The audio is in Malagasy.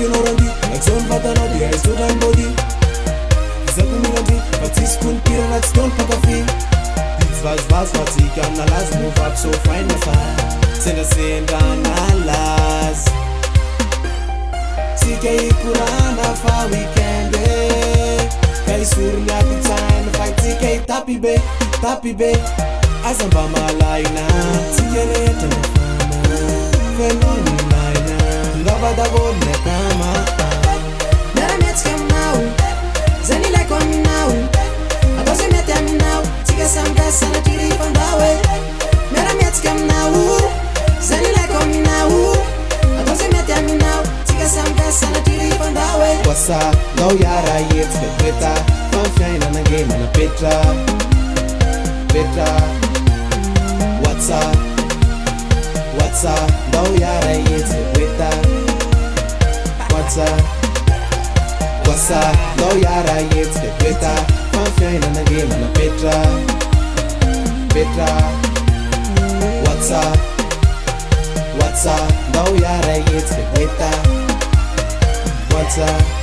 ampianaorandi akzao nivatanao de aizotra ny body izako milandy fa tsisy konipirana tsy tao ny pakafy vazovazo fa tsika amina lazy no fampisofaina fa sendrasendrana lazy tsika ikorana fa weekend ka isorony apitsaina fa tsika itapy be aza mba malaina tsika rehetra mafana velony laina ngavadavolina kama miara-miatsika aminao zany ilaiko aminao atao zay mety aminao tsika samgasana tirifandao e miara-miatsika aminao zany ilaiko aminao atao zay mety aminao tsika samgasana tirifandao e wasa nao yara yetsika toeta famfiaina nangemana petra whatsa nao yara yetsika toeta whatsa nao yara yetsika toeta famfiaina nangemana petra whatsa nao yara yetsika toeta whatsa